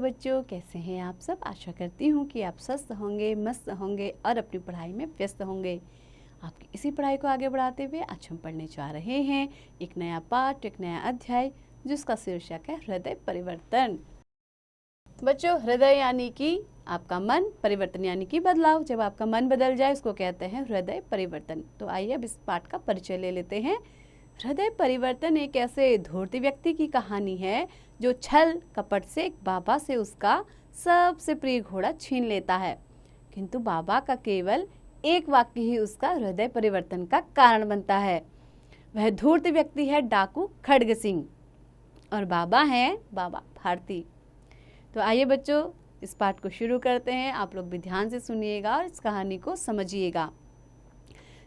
बच्चों, कैसे हैं आप सब। आशा करती हूँ कि आप स्वस्थ होंगे, मस्त होंगे और अपनी पढ़ाई में व्यस्त होंगे। आपकी इसी पढ़ाई को आगे बढ़ाते हुए आज हम पढ़ने जा रहे हैं एक नया पाठ, एक नया अध्याय, जिसका शीर्षक है हृदय परिवर्तन। बच्चों, हृदय यानी कि आपका मन, परिवर्तन यानी कि बदलाव। जब आपका मन बदल जाए उसको कहते हैं हृदय परिवर्तन। तो आइए अब इस पाठ का परिचय ले लेते हैं। हृदय परिवर्तन एक ऐसे धूर्त व्यक्ति की कहानी है जो छल कपट से एक बाबा से उसका सबसे प्रिय घोड़ा छीन लेता है, किंतु बाबा का केवल एक वाक्य ही उसका हृदय परिवर्तन का कारण बनता है। वह धूर्त व्यक्ति है डाकू खड्ग सिंह और बाबा हैं बाबा भारती। तो आइए बच्चों, इस पाठ को शुरू करते हैं। आप लोग भी ध्यान से सुनिएगा और इस कहानी को समझिएगा।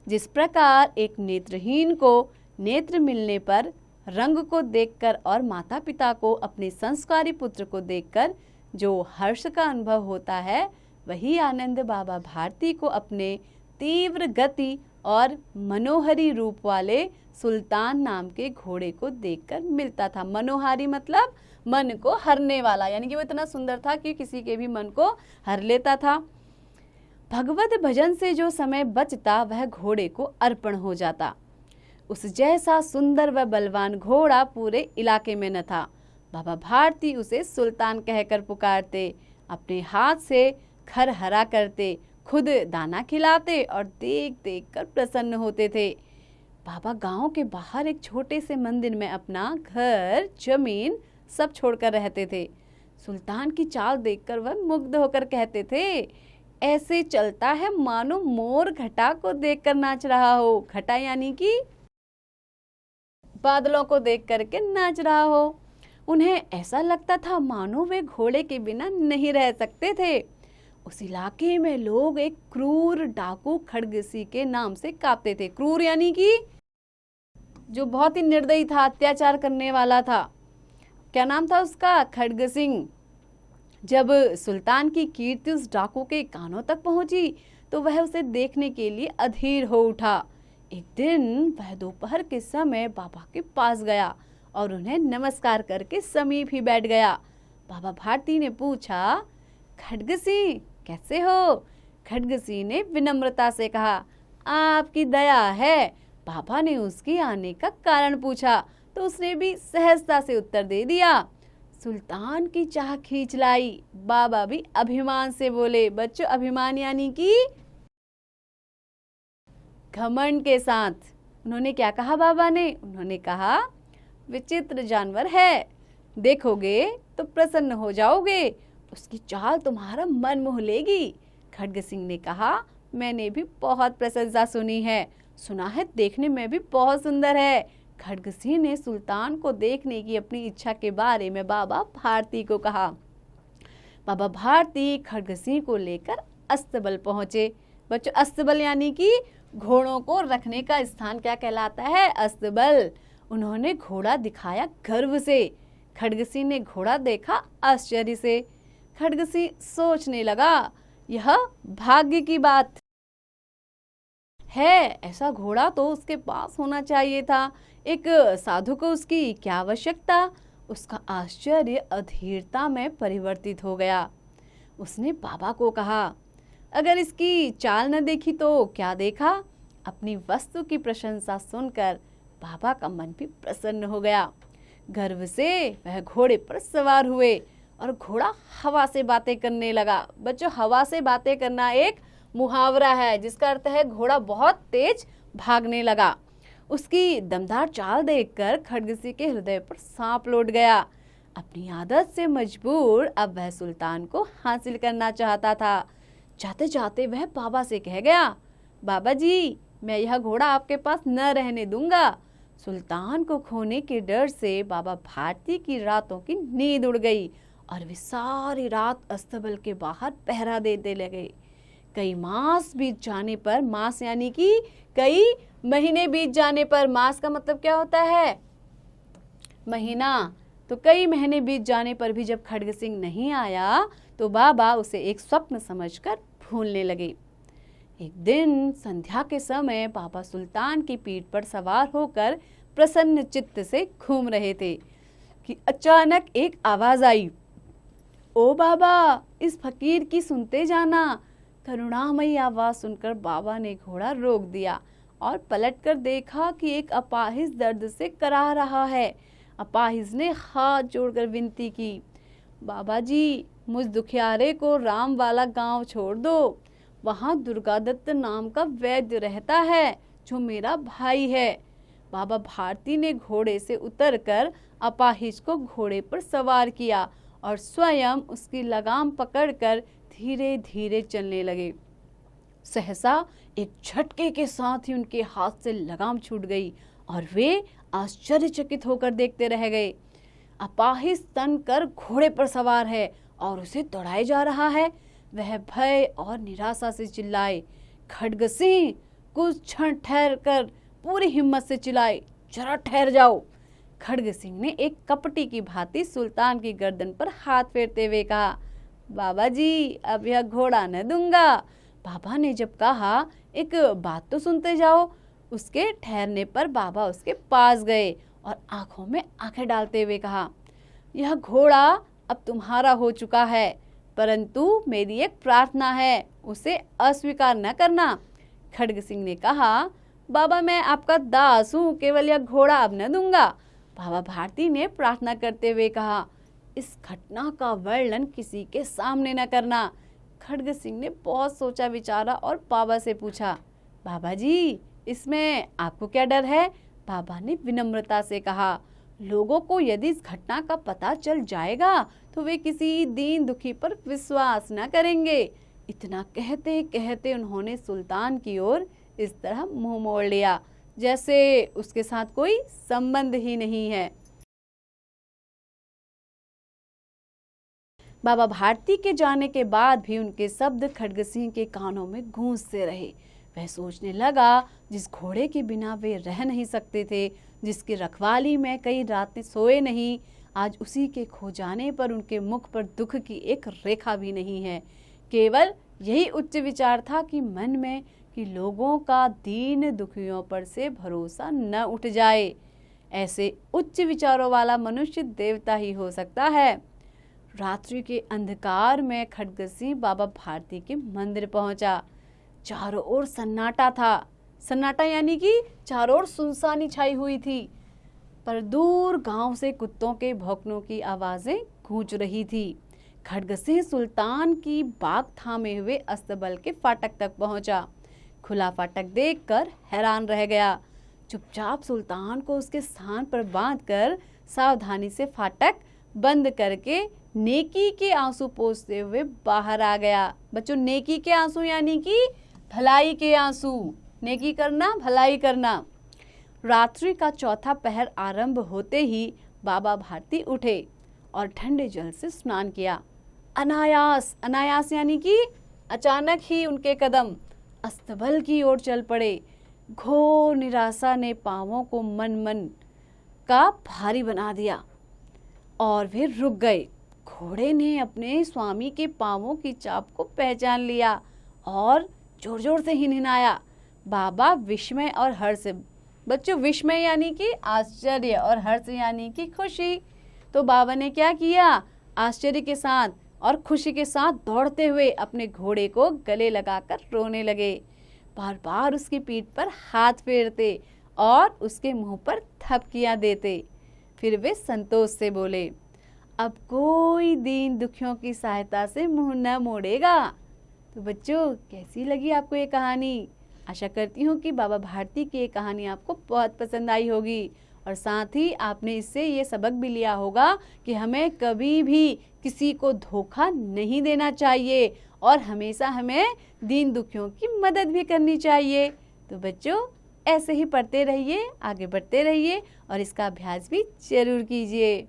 जिस प्रकार एक नेत्रहीन को नेत्र मिलने पर रंग को देखकर और माता पिता को अपने संस्कारी पुत्र को देखकर जो हर्ष का अनुभव होता है, वही आनंद बाबा भारती को अपने तीव्र गति और मनोहरी रूप वाले सुल्तान नाम के घोड़े को देखकर मिलता था। मनोहारी मतलब मन को हरने वाला, यानी कि वो इतना सुंदर था कि किसी के भी मन को हर लेता था। भगवत भजन से जो समय बचता वह घोड़े को अर्पण हो जाता। उस जैसा सुंदर व बलवान घोड़ा पूरे इलाके में न था। बाबा भारती उसे सुल्तान कहकर पुकारते, अपने हाथ से खर हरा करते, खुद दाना खिलाते और देख देख कर प्रसन्न होते थे। बाबा गांव के बाहर एक छोटे से मंदिर में अपना घर, जमीन सब छोड़कर रहते थे। सुल्तान की चाल देखकर वह मुग्ध होकर कहते थे, ऐसे चलता है मानो मोर घटा को देखकर नाच रहा हो। घटा यानी कि बादलों को देख करके नाच रहा हो। उन्हें ऐसा लगता था मानो वे घोड़े के बिना नहीं रह सकते थे। उस इलाके में लोग एक क्रूर डाकू खड्ग सिंह के नाम से कांपते थे। क्रूर यानी कि जो बहुत ही निर्दयी था, अत्याचार करने वाला था। क्या नाम था उसका? खड्ग सिंह। जब सुल्तान की कीर्ति उस डाकू के कानों तक पहुंची तो वह उसे देखने के लिए अधीर हो उठा। एक दिन वह दोपहर के समय बाबा के पास गया और उन्हें नमस्कार करके समीप ही बैठ गया। बाबा भारती ने पूछा, खड्ग सिंह कैसे हो? खड्ग सिंह ने विनम्रता से कहा, आपकी दया है। बाबा ने उसकी आने का कारण पूछा तो उसने भी सहजता से उत्तर दे दिया। सुल्तान की चाह खींच लाई। बाबा भी अभिमान से बोले। बच्चों, अभिमान यानी कि घमंड के साथ। उन्होंने क्या कहा बाबा ने? उन्होंने कहा, विचित्र जानवर है, देखोगे तो प्रसन्न हो जाओगे, उसकी चाल तुम्हारा मन मोह लेगी। खड्ग सिंह ने कहा, मैंने भी बहुत प्रशंसा सुनी है, सुना है देखने में भी बहुत सुंदर है। खड्ग सिंह ने सुल्तान को देखने की अपनी इच्छा के बारे में बाबा भारती को कहा। बाबा भारती खड्ग सिंह को लेकर अस्तबल पहुंचे। बच्चों, अस्तबल यानी कि घोड़ों को रखने का स्थान क्या कहलाता है? अस्तबल। उन्होंने घोड़ा दिखाया गर्व से। खड्ग सिंह ने घोड़ा देखा आश्चर्य से। खड्ग सिंह सोचने लगा, यह भाग्य की बात है, ऐसा घोड़ा तो उसके पास होना चाहिए था। एक साधु को उसकी क्या आवश्यकता? उसका आश्चर्य अधीरता में परिवर्तित हो गया। उसने बाबा को कहा, अगर इसकी चाल न देखी तो क्या देखा? अपनी वस्तु की प्रशंसा सुनकर बाबा का मन भी प्रसन्न हो गया। गर्व से वह घोड़े पर सवार हुए और घोड़ा हवा से बातें करने लगा। बच्चों, हवा से बातें करना एक मुहावरा है जिसका अर्थ है घोड़ा बहुत तेज भागने लगा। उसकी दमदार चाल देखकर खड्ग सिंह के हृदय पर सांप लौट गया। अपनी आदत से मजबूर अब वह सुल्तान को हासिल करना चाहता था। जाते जाते वह बाबा से कह गया, बाबा जी, मैं यह घोड़ा आपके पास न रहने दूंगा। सुल्तान को खोने के डर से बाबा भारती की रातों की नींद उड़ गई और वे सारी रात अस्तबल के बाहर पहरा देते लगे। कई मास बीत जाने पर, मास यानी कि कई महीने बीत जाने पर, मास का मतलब क्या होता है? महीना। तो कई महीने बीत जाने पर भी जब खड्ग सिंह नहीं आया तो बाबा उसे एक स्वप्न समझकर भूलने लगे। एक दिन संध्या के समय बाबा सुल्तान की पीठ पर सवार होकर प्रसन्न चित्त से घूम रहे थे कि अचानक एक आवाज आई, ओ बाबा, इस फकीर की सुनते जाना। करुणामयी आवाज सुनकर बाबा ने घोड़ा रोक दिया और पलटकर देखा कि एक अपाहिज दर्द से कराह रहा है। अपाहिज ने हाथ जोड़कर विनती की, बाबा जी, मुझ दुखियारे को राम वाला गांव छोड़ दो। वहां दुर्गादत्त नाम का वैद्य रहता है जो मेरा भाई है। बाबा भारती ने घोड़े से उतरकर अपाहिज को घोड़े पर सवार किया और स्वयं उसकी लगाम पकड़कर धीरे धीरे चलने लगे। सहसा एक झटके के साथ ही उनके हाथ से लगाम छूट गई और वे आश्चर्यचकित होकर देखते रह गए। अपाहिज तन कर घोड़े पर सवार है और उसे दौड़ाए जा रहा है। वह भय और निराशा से चिल्लाए, खड्गसिंह! कुछ क्षण ठहर कर पूरी हिम्मत से चिल्लाए, जरा ठहर जाओ। खड्गसिंह ने एक कपटी की भांति सुल्तान की गर्दन पर हाथ फेरते हुए कहा, बाबा जी, अब यह घोड़ा न दूंगा। बाबा ने जब कहा, एक बात तो सुनते जाओ। उसके ठहरने पर बाबा उसके पास गए और आंखों में आंखें डालते हुए कहा, यह घोड़ा अब तुम्हारा हो चुका है, परंतु मेरी एक प्रार्थना है, उसे अस्वीकार न करना। खड्गसिंह ने कहा, बाबा, मैं आपका दास हूँ, केवल यह घोड़ा अब न दूंगा। बाबा भारती ने प्रार्थना करते हुए कहा, इस घटना का वर्णन किसी के सामने न करना। खड्गसिंह ने बहुत सोचा विचारा और बाबा से पूछा, बाबा जी, इसमें आपको क्या डर है? बाबा ने विनम्रता से कहा, लोगों को यदि इस घटना का पता चल जाएगा तो वे किसी दीन दुखी पर विश्वास न करेंगे। इतना कहते कहते उन्होंने सुल्तान की ओर इस तरह मुंह मोड़ लिया जैसे उसके साथ कोई संबंध ही नहीं है। बाबा भारती के जाने के बाद भी उनके शब्द खड्गसिंह के कानों में गूंजते रहे। वह सोचने लगा, जिस घोड़े के बिना वे रह नहीं सकते थे, जिसकी रखवाली में कई रातें सोए नहीं, आज उसी के खो जाने पर उनके मुख पर दुख की एक रेखा भी नहीं है। केवल यही उच्च विचार था कि मन में कि लोगों का दीन दुखियों पर से भरोसा न उठ जाए। ऐसे उच्च विचारों वाला मनुष्य देवता ही हो सकता है। रात्रि के अंधकार में खड्गसिंह बाबा भारती के मंदिर पहुंचा। चारों ओर सन्नाटा था। सन्नाटा यानी कि चारों ओर सुनसानी छाई हुई थी, पर दूर गांव से कुत्तों के भौंकनों की आवाजें गूंज रही थी। खड्गसिंह सुल्तान की बाग थामे हुए अस्तबल के फाटक तक पहुंचा। खुला फाटक देखकर हैरान रह गया। चुपचाप सुल्तान को उसके स्थान पर बांधकर सावधानी से फाटक बंद करके नेकी के आंसू पोंछते हुए बाहर आ गया। बच्चों, नेकी के आंसू यानी कि भलाई के आंसू। नेकी करना, भलाई करना। रात्रि का चौथा पहर आरंभ होते ही बाबा भारती उठे और ठंडे जल से स्नान किया। अनायास, अनायास यानी कि अचानक ही उनके कदम अस्तबल की ओर चल पड़े। घोर निराशा ने पांवों को मन मन का भारी बना दिया और वे रुक गए। घोड़े ने अपने स्वामी के पांवों की चाप को पहचान लिया और जोर जोर से हिनहिनाया। बाबा विस्मय और हर्ष, बच्चों विस्मय यानी कि आश्चर्य और हर्ष यानी कि खुशी। तो बाबा ने क्या किया, आश्चर्य के साथ और खुशी के साथ दौड़ते हुए अपने घोड़े को गले लगाकर रोने लगे। बार बार उसकी पीठ पर हाथ फेरते और उसके मुंह पर थपकियां देते। फिर वे संतोष से बोले, अब कोई दीन दुखियों की सहायता से मुंह न मोड़ेगा। तो बच्चों, कैसी लगी आपको ये कहानी? आशा करती हूँ कि बाबा भारती की ये कहानी आपको बहुत पसंद आई होगी और साथ ही आपने इससे ये सबक भी लिया होगा कि हमें कभी भी किसी को धोखा नहीं देना चाहिए और हमेशा हमें दीन दुखियों की मदद भी करनी चाहिए। तो बच्चों, ऐसे ही पढ़ते रहिए, आगे बढ़ते रहिए और इसका अभ्यास भी जरूर कीजिए।